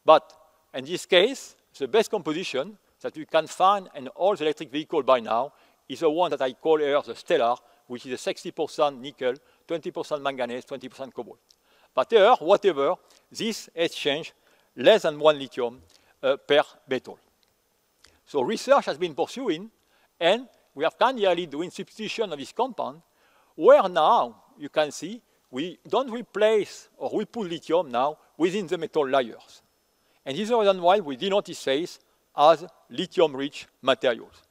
But in this case, the best composition that you can find in all the electric vehicles by now is the one that I call here the stellar, which is a 60% nickel, 20% manganese, 20% cobalt. But here, whatever, this exchange less than 1 lithium per metal. So research has been pursuing, and we have kindly doing substitution of this compound, where now you can see we don't replace or we put lithium now within the metal layers. And this is the reason why we denote this phase as lithium-rich materials.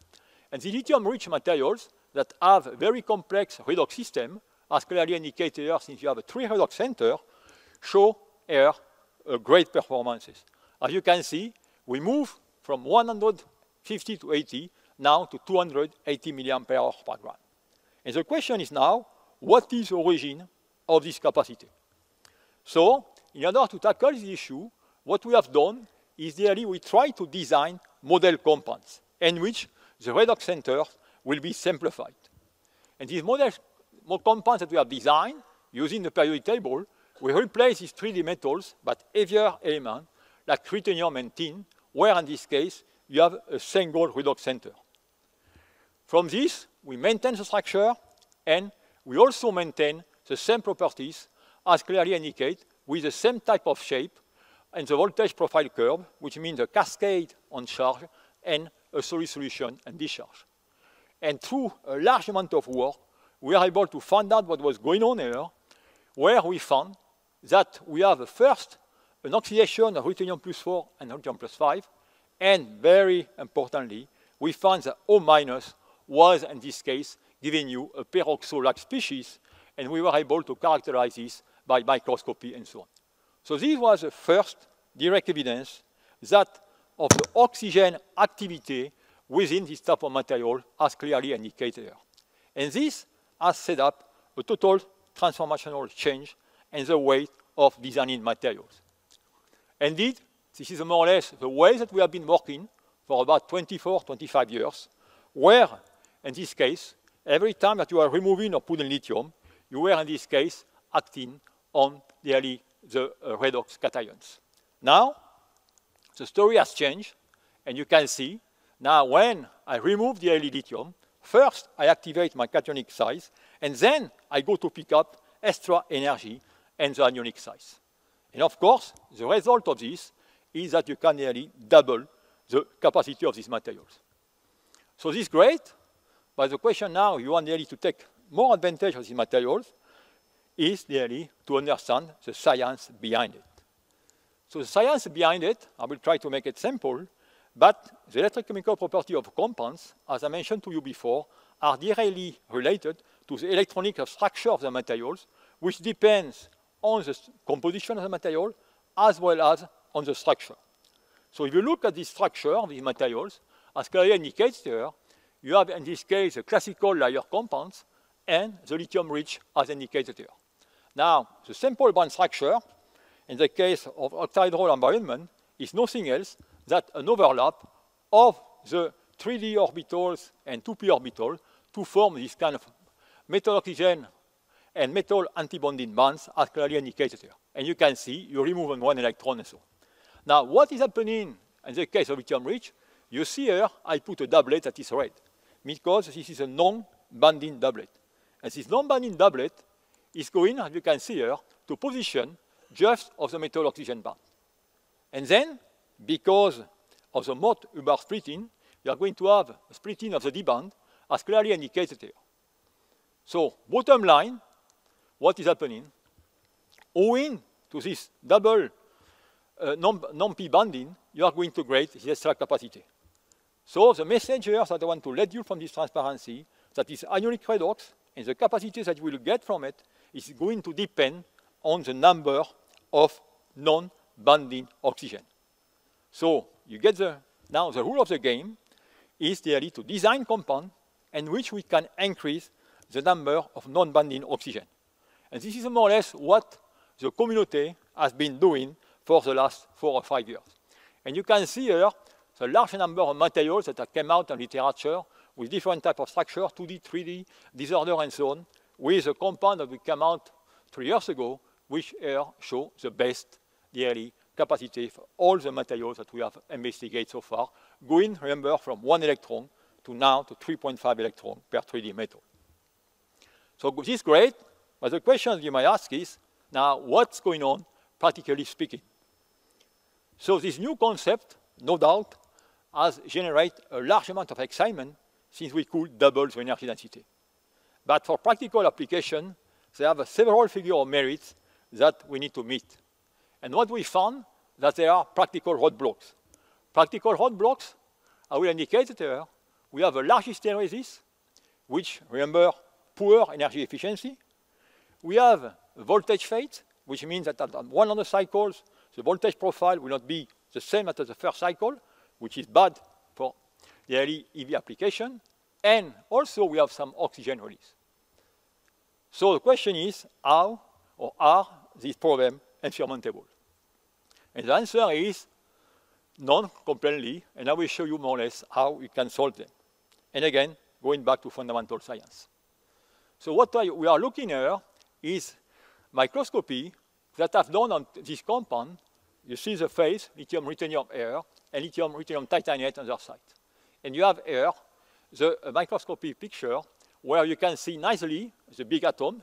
And the lithium-rich materials that have a very complex redox system, as clearly indicated here, since you have a 3 redox center, show here great performances. As you can see, we move from 150 to 80 now to 280 milliampere hour per gram. And the question is now, what is the origin of this capacity? So, in order to tackle this issue, what we have done is really we try to design model compounds in which the redox centers will be simplified. And these model compounds that we have designed using the periodic table, we replace these 3D metals by heavier elements like ruthenium and tin, where in this case you have a single redox center. From this, we maintain the structure and we also maintain the same properties as clearly indicated with the same type of shape and the voltage profile curve, which means a cascade on charge and a solid solution and discharge. And through a large amount of work, we are able to find out what was going on here, where we found that we have first an oxidation of ruthenium +4 and ruthenium +5, and very importantly, we found that O- was, in this case, giving you a peroxo-like species, and we were able to characterize this by microscopy and so on. So this was the first direct evidence that of the oxygen activity within this type of material as clearly indicated here. And this has set up a total transformational change in the way of designing materials. Indeed, this is more or less the way that we have been working for about 24, 25 years, where, in this case, every time that you are removing or putting lithium, you were, in this case, acting on the redox cations. Now, the story has changed, and you can see, now when I remove the lithium, first I activate my cationic size, and then I go to pick up extra energy and the anionic size. And of course, the result of this is that you can nearly double the capacity of these materials. So this is great, but the question now, you want nearly to take more advantage of these materials, is nearly to understand the science behind it. So the science behind it, I will try to make it simple, but the electrochemical property of compounds, as I mentioned to you before, are directly related to the electronic structure of the materials, which depends on the composition of the material as well as on the structure. So if you look at the structure of these materials, as clearly indicates here, you have in this case the classical layer compounds and the lithium-rich as indicated here. Now, the simple bond structure, in the case of octahedral environment, is nothing else than an overlap of the 3d orbitals and 2p orbitals to form this kind of metal oxygen and metal antibonding bonds as clearly indicated here. And you can see you remove one electron and so on. Now, what is happening in the case of lithium-rich? You see here, I put a doublet that is red, because this is a non-bonding doublet. And this non-bonding doublet is going, as you can see here, to position just of the metal oxygen bond. And then, because of the Mott-Hubbard splitting, you are going to have a splitting of the D bond, as clearly indicated here. So, bottom line, what is happening? Owing to this double non-p bonding, you are going to create the extra capacity. So, the message here that I want to let you from this transparency, that is ionic redox, and the capacity that you will get from it is going to depend on the number of non-bonding oxygen. So, you get now the rule of the game is really to design compound in which we can increase the number of non-bonding oxygen. And this is more or less what the community has been doing for the last 4 or 5 years. And you can see here the large number of materials that have come out in literature with different types of structure, 2D, 3D, disorder, and so on, with a compound that will come out 3 years ago, which here show the best, really, capacity for all the materials that we have investigated so far, going, remember, from 1 electron to now to 3.5 electrons per 3D metal. So this is great, but the question you might ask is, now what's going on, practically speaking? So this new concept, no doubt, has generated a large amount of excitement since we could double the energy density. But for practical application, there are several figures of merits that we need to meet. And what we found, that there are practical roadblocks. Practical roadblocks, I will indicate it here. We have a large hysteresis, which, remember, poor energy efficiency. We have voltage fade, which means that at 100 cycles, the voltage profile will not be the same as the first cycle, which is bad for the early EV application. And also, we have some oxygen release. So the question is, how or are these problems insurmountable? And the answer is none completely, and I will show you more or less how we can solve them. And again, going back to fundamental science. So what we are looking here is microscopy that I've done on this compound. You see the phase, lithium, ruthenium here, and lithium, ruthenium, titaniate on the other side. And you have here the microscopy picture where you can see nicely the big atom,